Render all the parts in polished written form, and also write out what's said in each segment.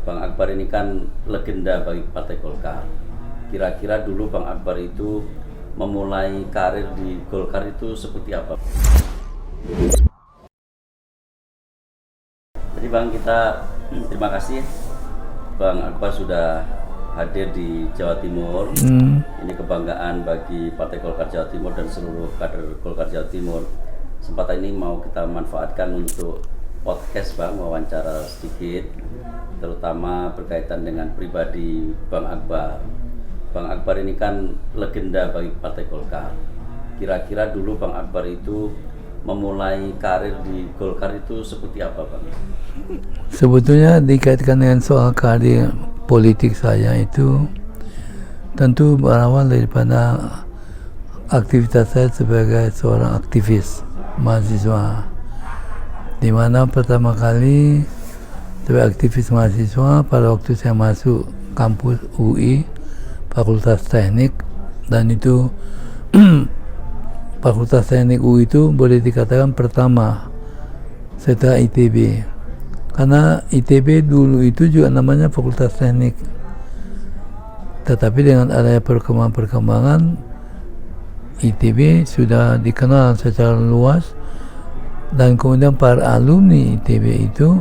Bang Akbar ini kan legenda bagi Partai Golkar. Kira-kira dulu Bang Akbar itu memulai karir di Golkar itu seperti apa? Jadi Bang, kita terima kasih Bang Akbar sudah hadir di Jawa Timur. Ini kebanggaan bagi Partai Golkar Jawa Timur dan seluruh kader Golkar Jawa Timur. Kesempatan ini mau kita manfaatkan untuk podcast Bang, wawancara sedikit, terutama berkaitan dengan pribadi Bang Akbar. Bang Akbar ini kan legenda bagi Partai Golkar. Kira-kira dulu Bang Akbar itu memulai karir di Golkar itu seperti apa Bang? Sebetulnya dikaitkan dengan soal karir politik saya itu tentu berawal daripada aktivitas saya sebagai seorang aktivis mahasiswa, di mana pertama kali sebagai aktivis mahasiswa pada waktu saya masuk kampus UI Fakultas Teknik, dan itu Fakultas Teknik UI itu boleh dikatakan pertama setelah ITB, karena ITB dulu itu juga namanya Fakultas Teknik, tetapi dengan adanya perkembangan ITB sudah dikenal secara luas, dan kemudian para alumni ITB itu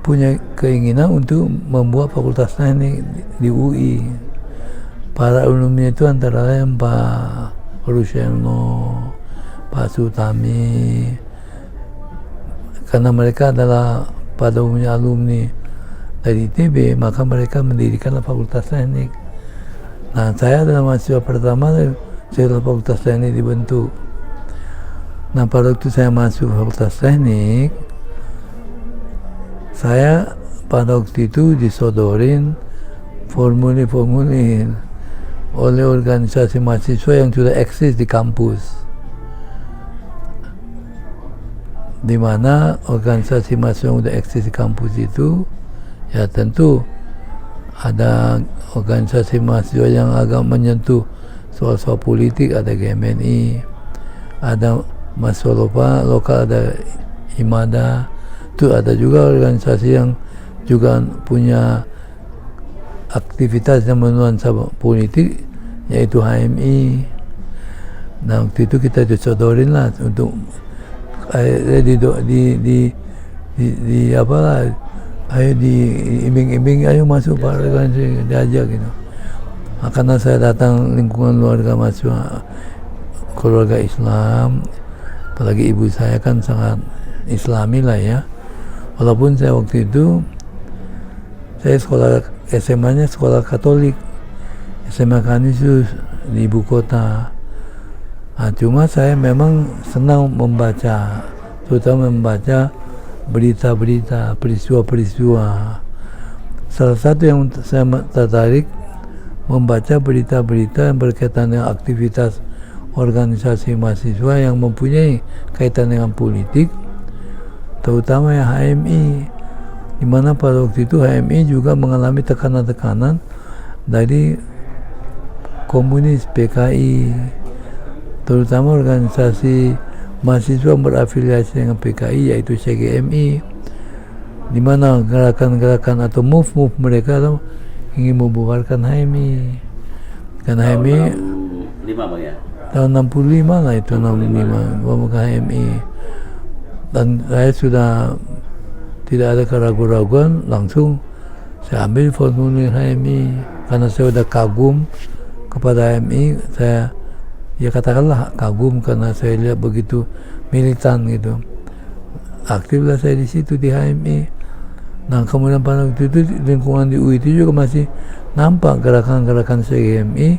punya keinginan untuk membuat Fakultas Teknik di UI. Para alumni itu antara lain Pak Ruseno, Pak Sutami, karena mereka adalah pada umumnya alumni dari ITB, maka mereka mendirikan Fakultas Teknik. Nah, saya adalah mahasiswa pertama setelah Fakultas Teknik dibentuk. Nah, pada waktu saya masuk Fakultas Teknik, saya pada waktu itu disodorin formulir oleh organisasi mahasiswa yang sudah eksis di kampus, di mana organisasi mahasiswa yang sudah eksis di kampus itu ya tentu ada organisasi mahasiswa yang agak menyentuh soal-soal politik, ada GMNI, ada mahasiswa lokal, ada IMADA, itu ada juga organisasi yang juga punya aktivitas yang bernuansa politik, yaitu HMI. Nah, waktu itu kita disodorin lah untuk ayo diiming-iming, ayo masuk Pak organisasi, diajak gitu. Nah, karena saya datang lingkungan keluarga mahasiswa, keluarga Islam, apalagi ibu saya kan sangat Islami lah ya. Walaupun saya waktu itu saya sekolah SMA-nya sekolah Katolik, SMA Kanisius di ibu kota. Nah, cuma saya memang senang membaca, terutama membaca berita-berita, peristiwa-peristiwa. Salah satu yang saya tertarik membaca berita-berita yang berkaitan dengan aktivitas organisasi mahasiswa yang mempunyai kaitan dengan politik, terutama yang HMI, di mana pada waktu itu HMI juga mengalami tekanan-tekanan dari komunis, PKI, terutama organisasi mahasiswa berafiliasi dengan PKI yaitu CGMI, di mana gerakan-gerakan atau move mereka ingin membubarkan HMI. Karena HMI tahun 65 lah itu, 65 membuka HMI, dan saya sudah tidak ada keraguan-raguan, langsung saya ambil formulir HMI karena saya sudah kagum kepada HMI. Saya ya katakanlah kagum karena saya lihat begitu militan gitu. Aktiflah saya di situ di HMI. Nah, kemudian pada waktu itu lingkungan di UI itu juga masih nampak gerakan-gerakan CGMI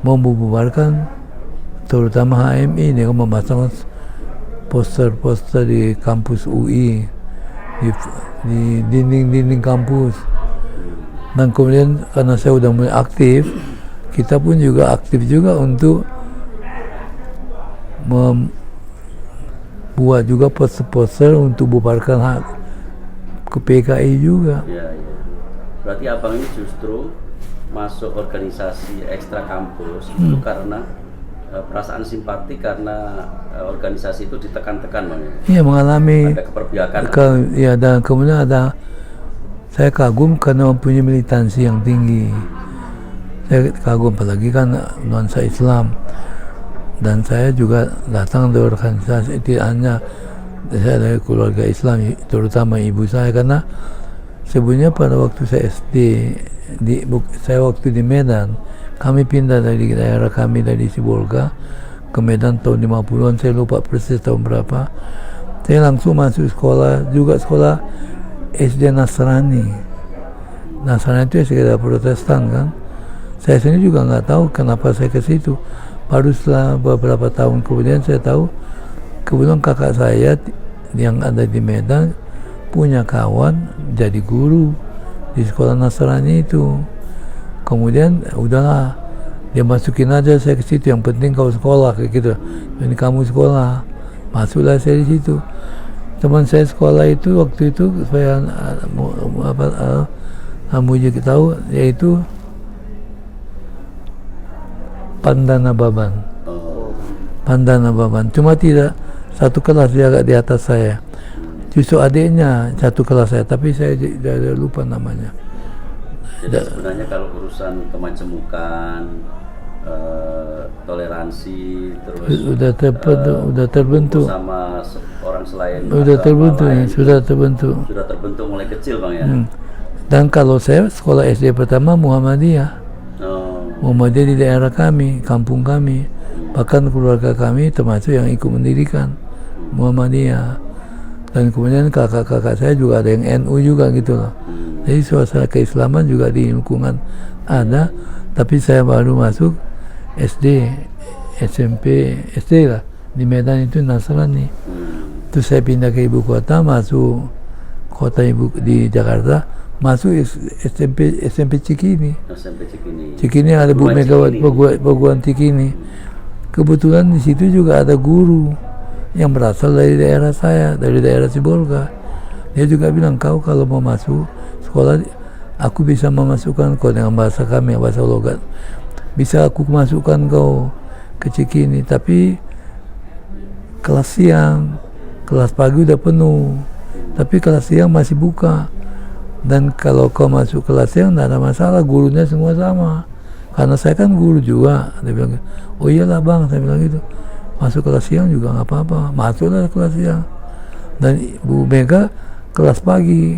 membubarkan terutama HMI dengan memasang poster-poster di kampus UI, di dinding-dinding kampus. Dan kemudian karena saya sudah mulai aktif, kita pun juga aktif juga untuk membuat juga poster-poster untuk bubarkan hak ke PKI juga. Ya. Berarti abang ini justru masuk organisasi ekstra kampus itu karena perasaan simpati, karena organisasi itu ditekan-tekan Bang. Iya, mengalami ada keperpihakan. Ya, dan kemudian ada saya kagum karena mempunyai militansi yang tinggi. Saya kagum apalagi kan nuansa Islam, dan saya juga datang dari organisasi, tidak hanya saya dari keluarga Islam, terutama ibu saya, karena sebenarnya pada waktu saya SD, saya waktu di Medan, kami pindah dari daerah kami dari Sibolga ke Medan tahun 50-an, saya lupa persis tahun berapa. Saya langsung masuk sekolah, juga sekolah SD Nasrani. Nasrani itu ya sekedar Protestan kan. Saya sendiri juga nggak tahu kenapa saya ke situ. Baru setelah beberapa tahun kemudian saya tahu, kebetulan kakak saya yang ada di Medan punya kawan jadi guru di sekolah Nasrani itu. Kemudian udahlah, dia masukin aja saya ke situ, yang penting kau sekolah kayak gitu. Ini kamu sekolah, masuklah saya di situ. Teman saya sekolah itu waktu itu saya mau jadi tahu, yaitu Pandana Baban. Pandana Baban. Cuma tidak satu kelas, dia agak di atas saya. Justru adiknya satu kelas saya, tapi saya lupa namanya. Jadi sebenarnya kalau urusan kemajemukan, toleransi, terus sudah terbentuk sama orang selain, sudah terbentuk mulai kecil Bang ya. Dan kalau saya sekolah SD pertama Muhammadiyah. Muhammadiyah di daerah kami, kampung kami, bahkan keluarga kami termasuk yang ikut mendirikan Muhammadiyah. Dan kemudian kakak-kakak saya juga ada yang NU juga gitu loh. Jadi suasana keislaman juga di lingkungan ada, tapi saya baru masuk SD, SMP, SD lah di Medan itu Nasrani. Terus saya pindah ke ibu kota, masuk kota ibu di Jakarta, masuk SMP Cikini. Cikini ada Bu Megawati Peguan Cikini. Kebetulan di situ juga ada guru yang berasal dari daerah saya, dari daerah Sibolga. Dia juga bilang, kau kalau mau masuk sekolah, aku bisa memasukkan kau dengan bahasa kami, bahasa logat. Bisa aku masukkan kau ke Cikini, tapi kelas siang, kelas pagi udah penuh, tapi kelas siang masih buka. Dan kalau kau masuk kelas siang tidak ada masalah, gurunya semua sama. Karena saya kan guru juga. Dia bilang, oh iyalah Bang, saya bilang gitu. Masuk kelas siang juga nggak apa-apa, masuklah kelas siang. Dan Bu Mega kelas pagi.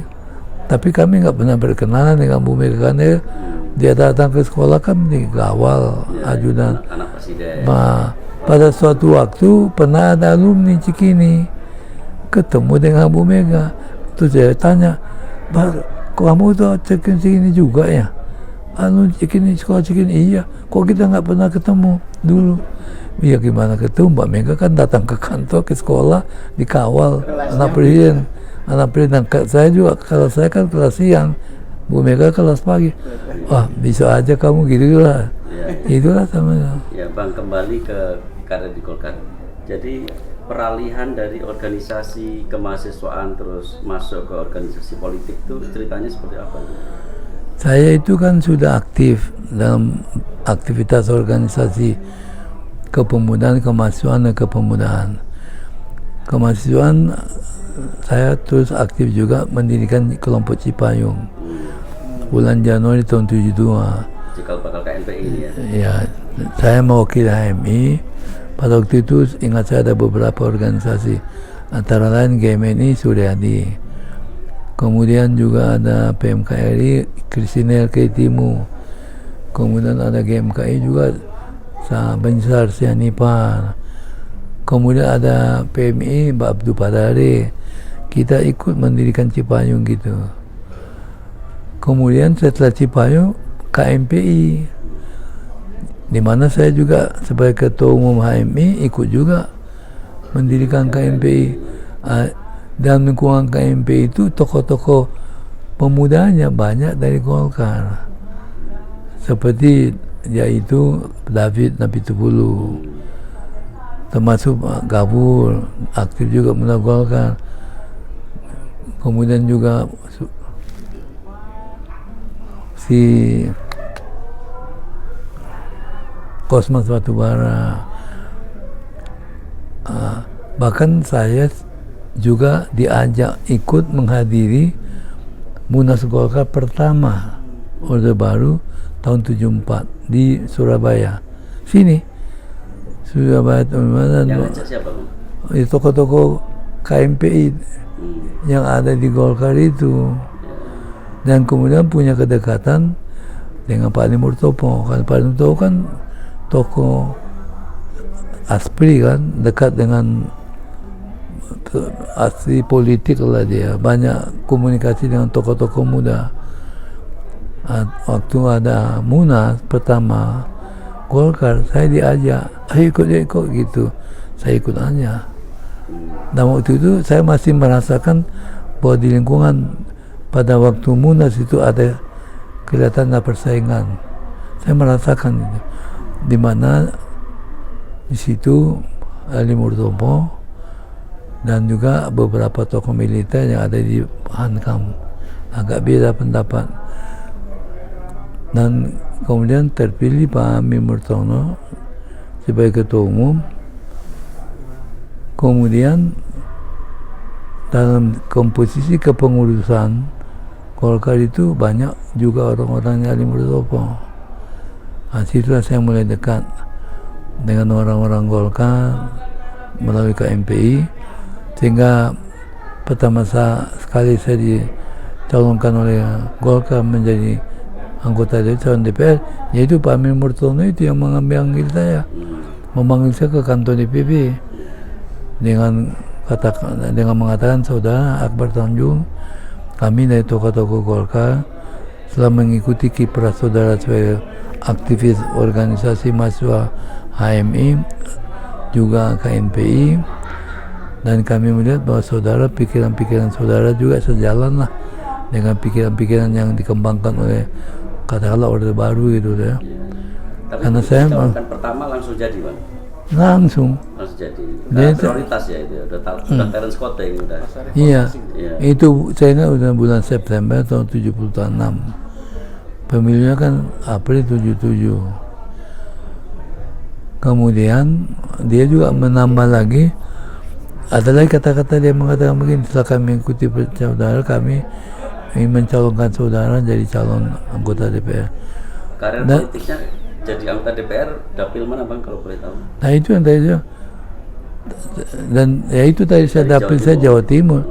Tapi kami nggak pernah berkenalan dengan Bu Mega, karena dia datang ke sekolah kan di Gawal, ajudan. Anak presiden. Nah, pada suatu waktu pernah ada alumni Cikini ketemu dengan Bu Mega. Terus saya tanya, kamu tuh Cikini juga ya? Cikini, sekolah Cikini. Iya. Kok kita nggak pernah ketemu dulu? Iya, gimana ketemu? Mbak Mega kan datang ke kantor, ke sekolah, dikawal anak presiden. Dan saya juga, kalau saya kan kelas siang, Bu Mega kelas pagi. Wah, bisa aja kamu gitu lah. Itulah sama. Ya Bang, kembali ke karir di Golkar. Jadi peralihan dari organisasi kemahasiswaan terus masuk ke organisasi politik itu ceritanya seperti apa? Saya itu kan sudah aktif dalam aktivitas organisasi kepemudaan, kemahasiswaan dan kepemudaan. Kemahasiswaan saya terus aktif juga mendirikan kelompok Cipayung bulan Januari tahun 72. Cikal bakal KNPI ini ya? Ya, saya mewakili HMI. Pada waktu itu ingat saya ada beberapa organisasi, antara lain GMNI Suryadi, kemudian juga ada PMKRI Krisinel Keitimu, kemudian ada GMKI juga Bencar Sianipar, kemudian ada PMI Mbak Abdul Padare. Kita ikut mendirikan Cipayung gitu. Kemudian setelah Cipayung KMPI, di mana saya juga sebagai ketua umum HMI ikut juga mendirikan KMPI. Dan lingkungan KMPI itu tokoh-tokoh pemudanya banyak dari Golkar, seperti yaitu David Napitupulu, termasuk Gabur aktif juga muda Golkar. Kemudian juga si Kosmas Batubara. Bahkan saya juga diajak ikut menghadiri Munas Golkar pertama Orde Baru tahun 74 di Surabaya. Sini Surabaya dan Yang ngajak siapa, Bang? di toko-toko KMPI yang ada di Golkar itu. Dan kemudian punya kedekatan dengan Pak Ali Murtopo. Kan Pak Ali Murtopo kan tokoh ASPRI kan, dekat dengan asli politik lah dia, banyak komunikasi dengan tokoh-tokoh muda. Waktu ada Munas pertama Golkar, saya diajak, ayo ikut gitu, saya ikut aja. Dan waktu itu saya masih merasakan bahwa di lingkungan pada waktu Munas itu ada kelihatan persaingan. Saya merasakan itu, di mana di situ Ali Murtopo dan juga beberapa tokoh militer yang ada di Hankam agak beda pendapat, dan kemudian terpilih Pak Amin Murtono sebagai ketua umum. Kemudian dalam komposisi kepengurusan Golkar itu banyak juga orang-orang Ali Murtopo. Situlah saya mulai dekat dengan orang-orang Golkar melalui KMPI, sehingga pertama sekali saya dicalonkan oleh Golkar menjadi anggota DPR, yaitu Pak Amin Murtono itu yang memanggil saya ke kantor DPP dengan mengatakan, saudara Akbar Tanjung, kami dari tokoh-tokoh Golkar setelah mengikuti kiprah saudara sebagai aktivis organisasi mahasiswa HMI juga KMPI, dan kami melihat bahwa saudara, pikiran-pikiran saudara juga sejalan lah dengan pikiran-pikiran yang dikembangkan oleh katakanlah Orde Baru gitu ya. Tapi karena saya pertama langsung jadi, Bang. Langsung jadi. Nah, prioritas ya itu, udah parents voting udah. Iya. Itu saya ingat udah bulan September tahun 76. Pemilunya kan April 77. Kemudian dia juga menambah lagi, ada lagi kata-kata dia mengatakan begini, setelah kami mengikuti saudara, kami ingin mencalonkan saudara jadi calon anggota DPR. Karir politiknya jadi anggota DPR dapil mana, Bang, kalau boleh tahu? Nah itu yang tadi saya, dan ya itu tadi saya dapil saya Jawa Timur.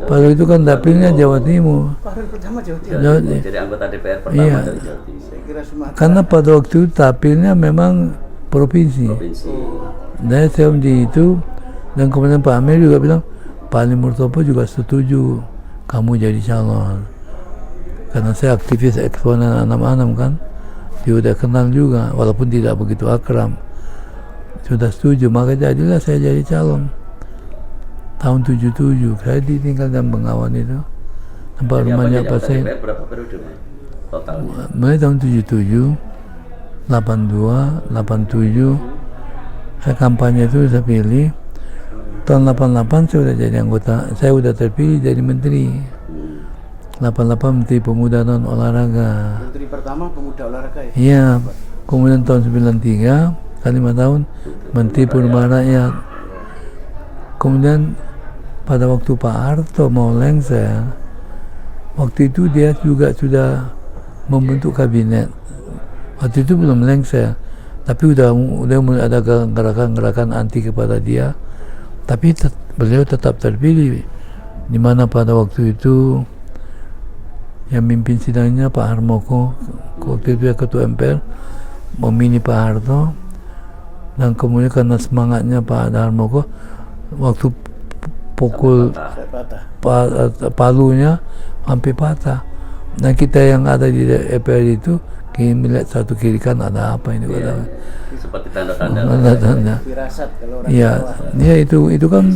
Pada itu kan dapilnya Jawa Timur. Karir pertama Jawa Timur. Jadi anggota DPR pertama dari Jawa Timur. Saya kira Sumatera. Karena pada waktu itu dapilnya memang provinsi. Dan saya di itu, dan kemudian Pak Amir juga bilang, Pak Ali Murtopo juga setuju kamu jadi calon. Karena saya aktivis eksponen Anam-Anam kan, dia udah kenal juga, walaupun tidak begitu akrab. Sudah setuju, maka jadilah saya jadi calon. Tahun 77, saya ditinggal dan Bengawan itu. Tempat rumahnya Pak saya. Berapa periode totalnya? Mulai tahun 77, 82, 87, saya kampanye itu saya pilih. Tahun 88 saya sudah jadi anggota, saya sudah terpilih jadi menteri. 88 Menteri Pemuda dan Olahraga. Menteri pertama Pemuda Olahraga ya? Iya. Kemudian tahun 93, 5 tahun Menteri Perumahan Rakyat. Kemudian pada waktu Pak Harto mau lengser, waktu itu dia juga sudah membentuk kabinet. Waktu itu belum lengser, tapi udah mulai ada gerakan-gerakan anti kepada dia. Tapi beliau tetap terpilih, di mana pada waktu itu yang mimpin sidangnya Pak Harmoko, waktu itu ya ketua MPR, memilih Pak Harto, dan kemudian karena semangatnya Pak Harmoko, waktu pukul palunya hampir patah. Nah kita yang ada di DPR itu ingin melihat satu kiri kan ada apa ini kata. Seperti tanda-tanda. Firasat kalau orang Iya, ya itu kan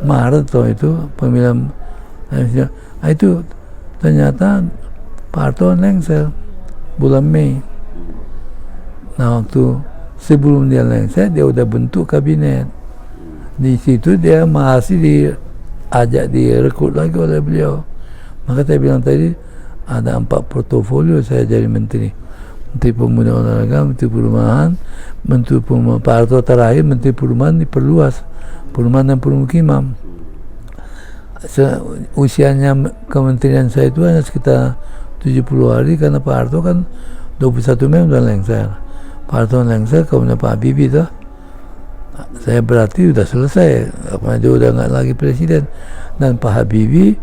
Maret toh itu pemilihan. Nah, itu ternyata Pak Harto lengser bulan Mei. Nah waktu sebelum dia lengser dia udah bentuk kabinet. Di situ dia masih diajak direkrut lagi oleh beliau. Maka saya bilang tadi ada 4 portofolio saya jadi menteri. Menteri Pemuda Olahraga, Menteri Perumahan, Menteri Perumahan, Pak Harto terakhir Menteri Perumahan diperluas, Perumahan dan Permukiman. usianya kementerian saya itu hanya sekitar 70 hari karena Pak Harto kan 21 Mei udah lengser. Pak Harto lengser, kemudian Pak Habibie itu saya berarti udah selesai, karena dia udah nggak lagi presiden. Dan Pak Habibie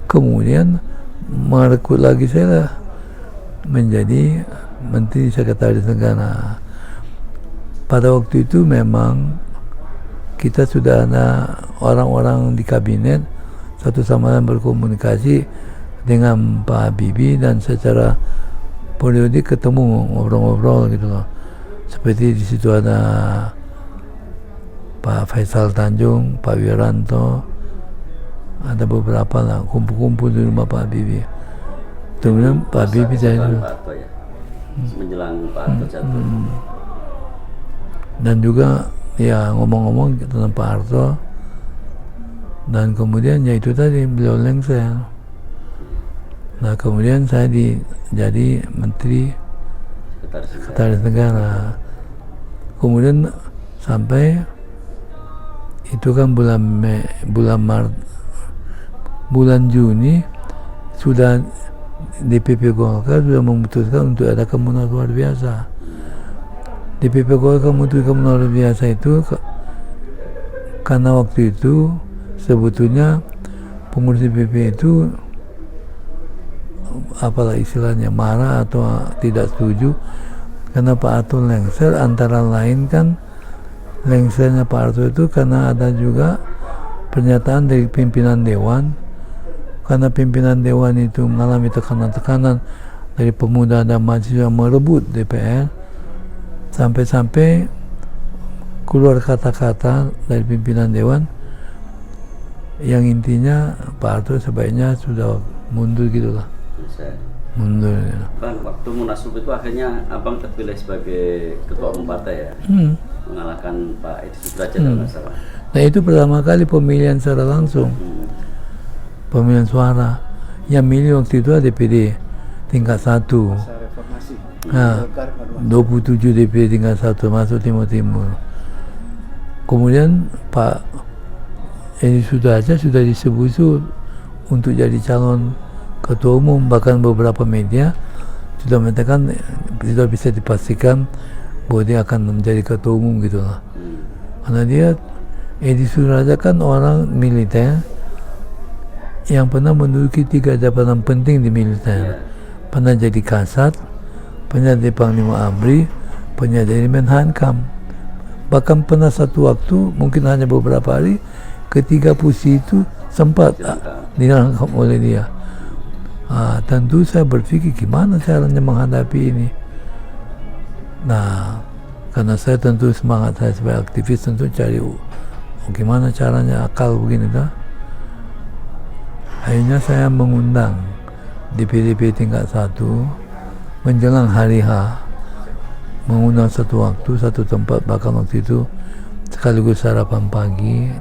kemudian merekrut lagi saya menjadi Menteri Sekretaris Negara. Pada waktu itu memang kita sudah ada orang-orang di kabinet satu sama lain berkomunikasi dengan Pak Habibie dan secara periodik ketemu ngobrol-ngobrol gitu loh. Seperti di situ ada Pak Faisal Tanjung, Pak Wiranto, ada beberapa lah kumpul-kumpul di rumah Pak Habibie. Kemudian Pak Habibie saya itu menjelang Pak Harto jatuh. Dan juga ya ngomong-ngomong tentang Pak Harto, dan kemudian ya itu tadi beliau lengser. Nah kemudian saya jadi Menteri Sekretaris Negara. Kemudian sampai itu kan bulan Juni sudah DPP Golkar sudah memutuskan untuk ada kemunasan luar biasa. DPP Golkar memutuskan luar biasa itu karena waktu itu sebetulnya pengurus DPP itu apalah istilahnya marah atau tidak setuju karena Pak Harto lengser, antara lain kan lengsernya Pak Harto itu karena ada juga pernyataan dari pimpinan Dewan, karena pimpinan Dewan itu mengalami tekanan-tekanan dari pemuda dan mahasiswa merebut DPR, sampai-sampai keluar kata-kata dari pimpinan Dewan yang intinya Pak Harto sebaiknya sudah mundur gitulah. Mundur. Bang, waktu Munaslup itu akhirnya Abang terpilih sebagai ketua umum partai ya, mengalahkan Pak Edi Sudrajat kalau nggak salah. Nah itu pertama kali pemilihan secara langsung, pemilihan suara. Yang milih waktu itu DPD tingkat 1. Masa reformasi. Nah, 27 DPD tingkat 1 masuk Timur. Kemudian Pak Edi Sudrajat sudah disebut untuk jadi calon ketua umum, bahkan beberapa media sudah mengatakan tidak bisa dipastikan bahwa dia akan menjadi ketua umum gitu lah. Karena dia Edi Sudrajat kan orang militer yang pernah menduduki 3 jabatan penting di militer. Pernah jadi Kasat, pernah jadi Panglima ABRI, pernah jadi Menhankam. Bahkan pernah satu waktu, mungkin hanya beberapa hari, ketiga posisi itu sempat dirangkap oleh dia. Tentu saya berpikir gimana caranya menghadapi ini. Nah, karena saya tentu semangat saya sebagai aktivis tentu cari gimana caranya akal begini dah. Akhirnya saya mengundang DPD tingkat 1 menjelang hari H, mengundang satu waktu, satu tempat, bahkan waktu itu sekaligus sarapan pagi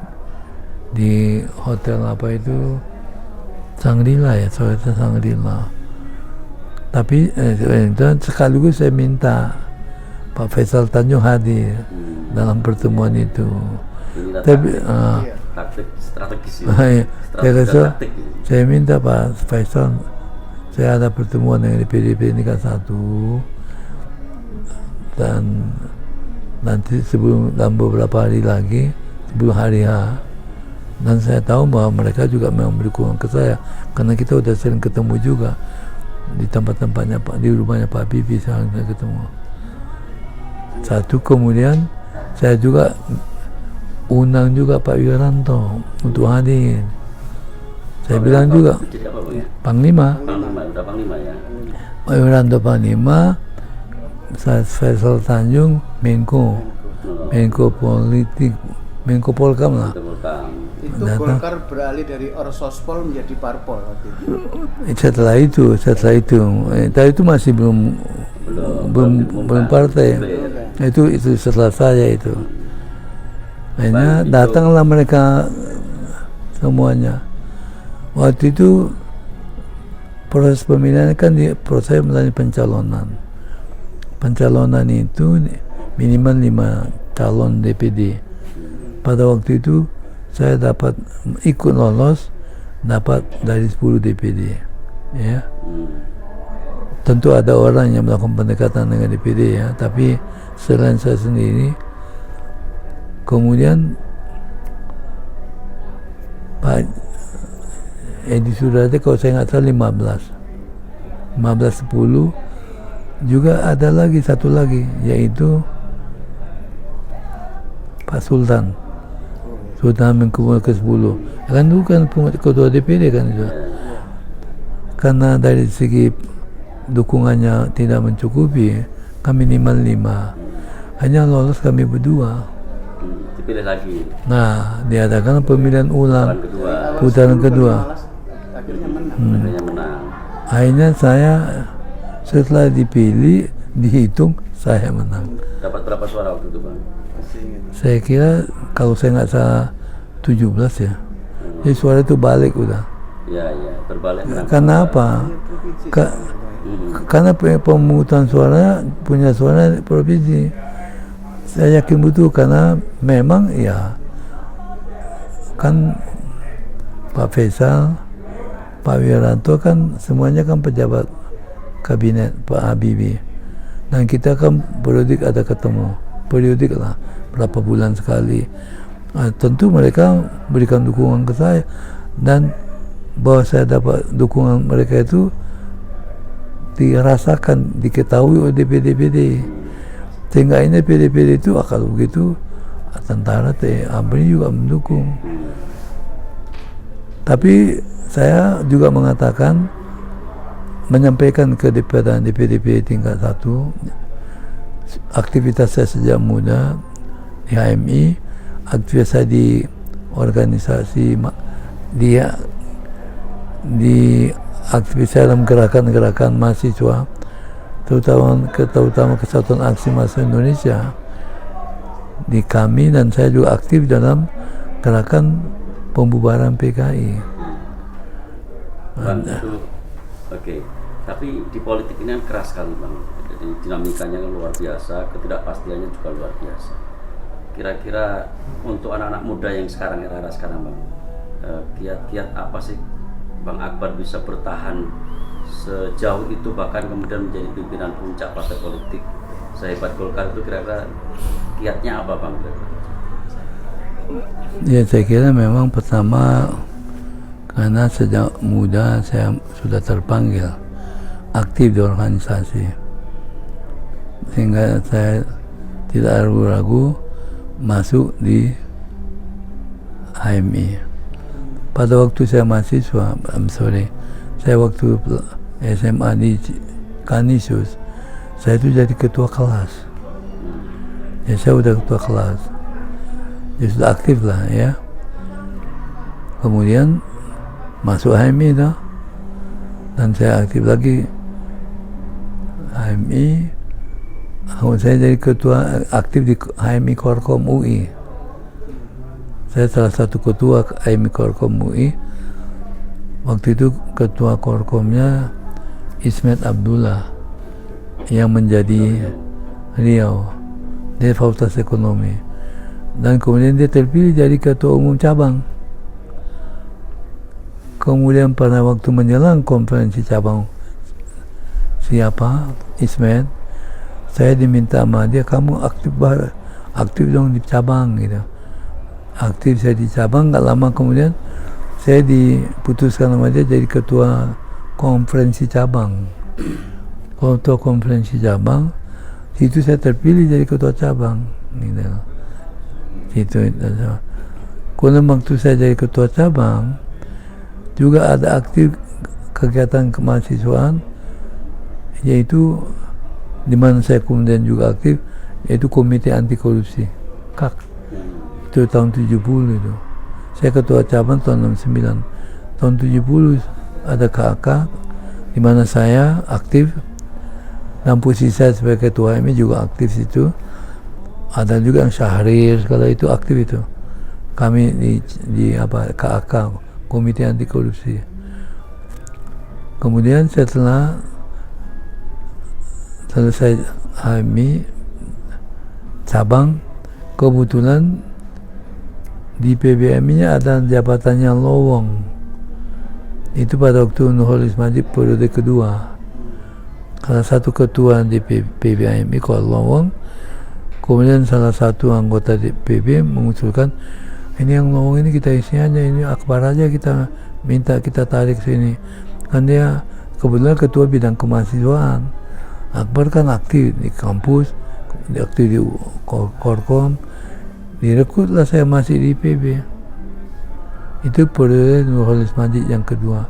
di hotel apa itu Shangri-La ya, hotel Shangri-La. Tapi sekaligus saya minta Pak Faisal Tanjung hadir dalam pertemuan itu. Tapi taktik strategis saya minta Pak Faisal, saya ada pertemuan dengan DPD tingkat 1 dan nanti dalam beberapa hari lagi sebelum hari H, dan saya tahu bahwa mereka juga memberi dukungan ke saya karena kita udah sering ketemu juga di tempat-tempatnya Pak, di rumahnya Pak Habibie saya ketemu. Satu, kemudian saya juga undang juga Pak Wiranto untuk hadir. Saya bilang juga Panglima. Udah Panglima ya. Pak Wiranto Panglima, Faisal Tanjung Menko Politik, Menko Polkam lah. Itu Golkar beralih dari Orsospol menjadi Parpol waktu itu. Setelah itu, tapi itu masih belum partai. Itu setelah saya itu. Akhirnya datanglah mereka semuanya. Waktu itu proses pemilihan kan proses melalui pencalonan. Pencalonan itu minimal 5 calon DPD. Pada waktu itu saya dapat ikut lolos dapat dari 10 DPD, ya. Hmm. Tentu ada orang yang melakukan pendekatan dengan DPD, ya, tapi selain saya sendiri, kemudian Pak Edi Sudrajat kalau saya nggak salah 15-10, juga ada lagi satu lagi, yaitu Pak Sultan Menkumham ke-10, kan itu kan ketua DPD kan itu. Karena dari segi dukungannya tidak mencukupi, kami minimal 5, hanya lolos kami berdua. Dipilih lagi. Nah, diadakan pemilihan ulang, Putaran kedua. putaran kedua. Akhirnya menang. Akhirnya menang. Akhirnya saya setelah dipilih, dihitung, saya menang. Dapat berapa suara waktu itu, Bang? Masih ingat. Saya kira kalau saya nggak salah 17 ya. Jadi suara itu balik udah. Ya, berbalik. Karena apa? Karena pemungutan suara punya suara provinsi. Saya yakin betul karena memang ya kan Pak Faisal, Pak Wiranto kan semuanya kan pejabat kabinet Pak Habibie, dan kita kan periodik ada ketemu, periodik lah berapa bulan sekali. Tentu mereka berikan dukungan ke saya, dan bahwa saya dapat dukungan mereka itu dirasakan, diketahui oleh DPD, sehingga ini DPD itu kalau begitu tentara ABRI juga mendukung. Tapi saya juga mengatakan, menyampaikan ke DPD tingkat 1 aktivitas saya sejak muda di HMI, aktivitas saya di organisasi di aktivitas saya dalam gerakan-gerakan mahasiswa, terutama Kesatuan Aksi Mahasiswa Indonesia di kami, dan saya juga aktif dalam gerakan pembubaran PKI. Bang, itu oke. Tapi di politik ini kan keras sekali, Bang. Jadi dinamikanya kan luar biasa, ketidakpastiannya juga luar biasa. Kira-kira untuk anak-anak muda yang sekarang, era-era sekarang, Bang, kiat-kiat apa sih Bang Akbar bisa bertahan sejauh itu, bahkan kemudian menjadi pimpinan puncak partai politik sehebat Golkar itu? Kira-kira kiatnya apa, Bang? Ya, saya kira memang pertama karena sejak muda saya sudah terpanggil aktif di organisasi, sehingga saya tidak ragu-ragu masuk di HMI. Pada waktu saya mahasiswa, saya waktu SMA di Kanisius, saya itu jadi ketua kelas. Ya, saya udah ketua kelas, ya sudah aktif lah ya. Kemudian masuk HMI dah, dan saya aktif lagi HMI. Saya jadi ketua aktif di HMI Korkom UI. Saya salah satu ketua HMI Korkom UI. Waktu itu ketua Korkomnya Ismet Abdullah yang menjadi Riau, dia Fakultas Ekonomi, dan kemudian dia terpilih jadi ketua umum cabang. Kemudian pada waktu menjelang konferensi cabang siapa Ismet, saya diminta sama dia, kamu aktif dong di cabang gitu. Aktif saya di cabang, gak lama kemudian saya diputuskan sama dia jadi ketua konferensi cabang. Ketua konferensi cabang, situ saya terpilih jadi ketua cabang gitu. Situ. Kemudian waktu saya jadi ketua cabang, juga ada aktif kegiatan kemahasiswaan, yaitu di mana saya kemudian juga aktif, yaitu Komite Anti Korupsi KAK. Itu tahun 70 itu. Saya ketua cabang tahun 69. Tahun 70 ada KAK di mana saya aktif, dan posisi saya sebagai ketua ini juga aktif situ. Ada juga yang Syahrir, kalau itu aktif itu. Kami di KAK, Komite Anti Korupsi. Kemudian setelah selesai HMI cabang, kebetulan di PBMI-nya ada jabatannya lowong. Itu pada waktu Nurholis Majid periode kedua. Salah satu ketua di PBIMI Kuala Lawang, kemudian salah satu anggota di PB mengusulkan, ini yang Lawang ini kita isi aja, ini Akbar aja kita minta kita tarik sini. Kan dia kebetulan ketua bidang kemahasiswaan. Akbar kan aktif di kampus, aktif di Korkom, direkrutlah saya masih di PB. Itu periode Nurholis Majid yang kedua.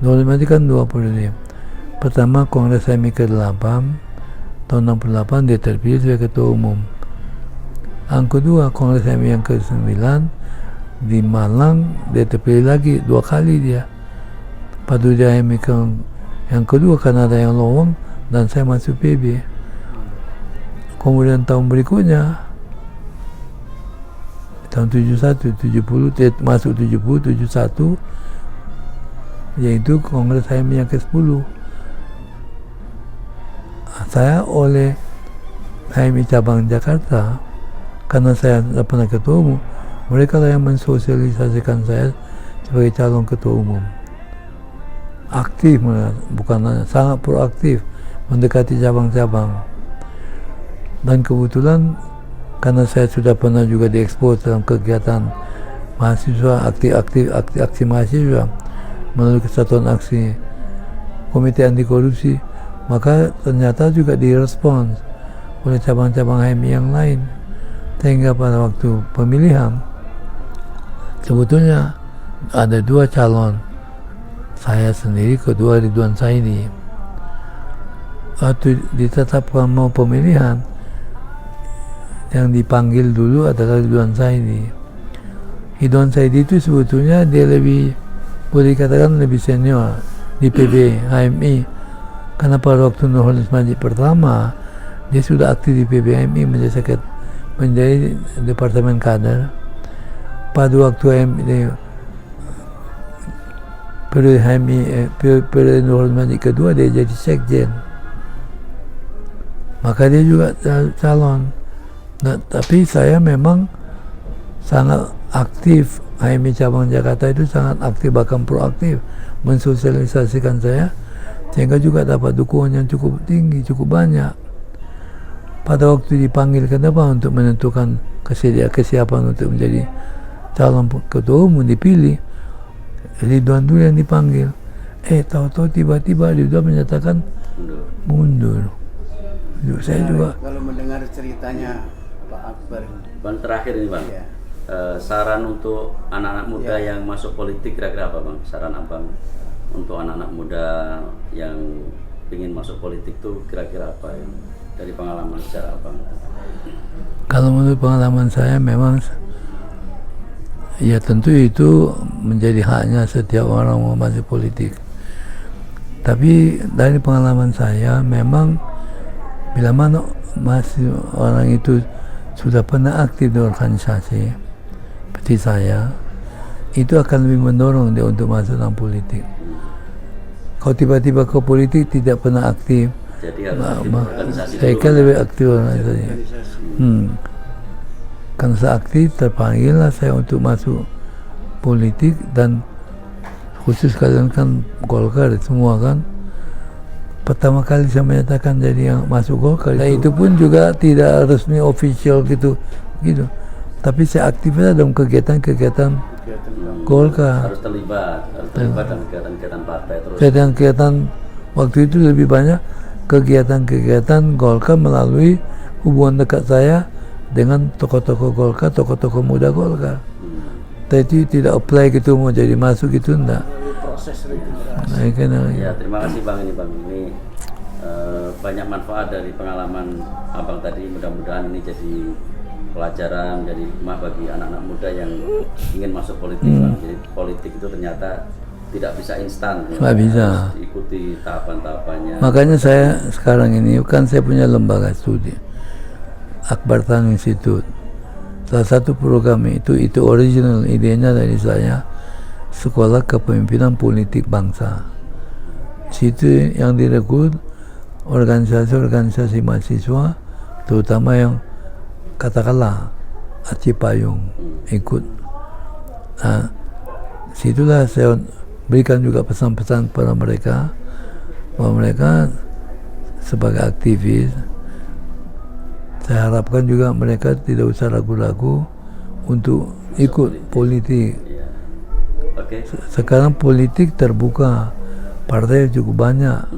Nurholis Majid kan 2 periode. Pertama Kongres HMI ke-8 tahun 68 dia terpilih sebagai ketua umum. Yang kedua Kongres HMI yang ke-9 di Malang dia terpilih lagi 2 kali dia. Pada dia HMI yang kedua karena ada yang lowong dan saya masuk PB. Kemudian tahun berikutnya tahun 71, 70, masuk 70, 71 yaitu Kongres HMI yang ke-10. Saya oleh HMI cabang Jakarta, karena saya tidak pernah ketua umum, mereka lah yang mensosialisasikan saya sebagai calon ketua umum. Aktif, bukan sangat proaktif mendekati cabang-cabang. Dan kebetulan karena saya sudah pernah juga diekspos dalam kegiatan mahasiswa, aksi mahasiswa melalui kesatuan aksi Komite Anti Korupsi, maka ternyata juga direspons oleh cabang-cabang HMI yang lain, sehingga pada waktu pemilihan sebetulnya ada 2 calon, saya sendiri, kedua Ridwan Saidi. Waktu ditetapkan mau pemilihan, yang dipanggil dulu adalah Ridwan Saidi. Ridwan Saidi itu sebetulnya dia lebih, boleh dikatakan lebih senior di PB HMI, karena pada waktu Nurholis Majid pertama dia sudah aktif di PB HMI menjadi departemen kader. Pada waktu periode Nurholis Majid kedua dia jadi sekjen, maka dia juga calon. Nah, tapi saya memang sangat aktif, HMI cabang Jakarta itu sangat aktif, bahkan proaktif mensosialisasikan saya, sehingga juga dapat dukungan yang cukup tinggi, cukup banyak. Pada waktu dipanggil kenapa untuk menentukan kesiapan untuk menjadi calon ketua umum dipilih, Ridwan dulu yang dipanggil. Tahu-tahu tiba-tiba Ridwan menyatakan mundur. Saya juga kalau mendengar ceritanya Pak Akbar. Bang, terakhir ini Bang, Ya. Saran untuk anak-anak muda yang masuk politik kira-kira apa Bang? Saran Abang untuk anak-anak muda yang ingin masuk politik tuh kira-kira apa ya? Dari pengalaman secara Abang? kalau menurut pengalaman saya memang ya tentu itu menjadi haknya setiap orang mau masuk politik. Tapi dari pengalaman saya memang bila mana masih orang itu sudah pernah aktif di organisasi seperti saya, itu akan lebih mendorong dia untuk masuk dalam politik. Kalau tiba-tiba ke politik tidak pernah aktif, Jadi harus aktif organisasi saya dulu. kan lebih aktif organisasi. Karena saya aktif, terpanggillah saya untuk masuk politik, dan khusus kalian kan Golkar semua kan. Pertama kali saya menyatakan jadi yang masuk Golkar, dan itu pun juga tidak resmi official gitu. Tapi saya aktifnya dalam kegiatan Golkar. Harus terlibat dalam kegiatan-kegiatan partai terus. Kegiatan waktu itu lebih banyak kegiatan Golkar melalui hubungan dekat saya dengan tokoh-tokoh Golkar, tokoh-tokoh muda Golkar. Tapi tidak apply gitu mau jadi masuk gitu enggak. Proses regenerasi. Ya, terima kasih Bang ini Bang. Ini banyak manfaat dari pengalaman Abang tadi. Mudah-mudahan ini jadi pelajaran, jadi hikmah bagi anak-anak muda yang ingin masuk politik Bang. Jadi politik itu ternyata tidak bisa instan. Nggak bisa. Harus diikuti tahapan-tahapannya. Makanya saya sekarang ini kan saya punya lembaga studi Akbar Tan Institute. Salah satu program itu original idenya dari saya, Sekolah Kepemimpinan Politik Bangsa. Situ yang direkrut organisasi-organisasi mahasiswa, terutama yang katakanlah Aceh Payung ikut. Nah, situlah saya berikan juga pesan-pesan kepada mereka bahwa mereka sebagai aktivis, saya harapkan juga mereka tidak usah ragu-ragu untuk ikut politik. Iya. Oke. Sekarang politik terbuka, partai cukup banyak.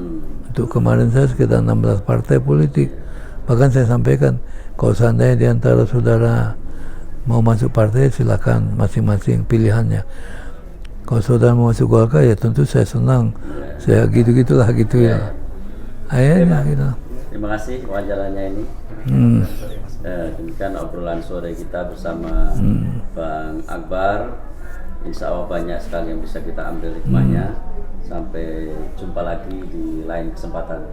Untuk kemarin saya sekitar 16 partai politik. Bahkan saya sampaikan, kalau seandainya di antara saudara mau masuk partai, silakan masing-masing pilihannya. Kalau saudara mau masuk Golkar, ya tentu saya senang. Saya gitu-gitulah gitu ya. Akhirnya gitu. Terima kasih wawancaranya ini. Demikian obrolan sore kita bersama Bang Akbar. Insya Allah banyak sekali yang bisa kita ambil hikmahnya. Sampai jumpa lagi di lain kesempatan.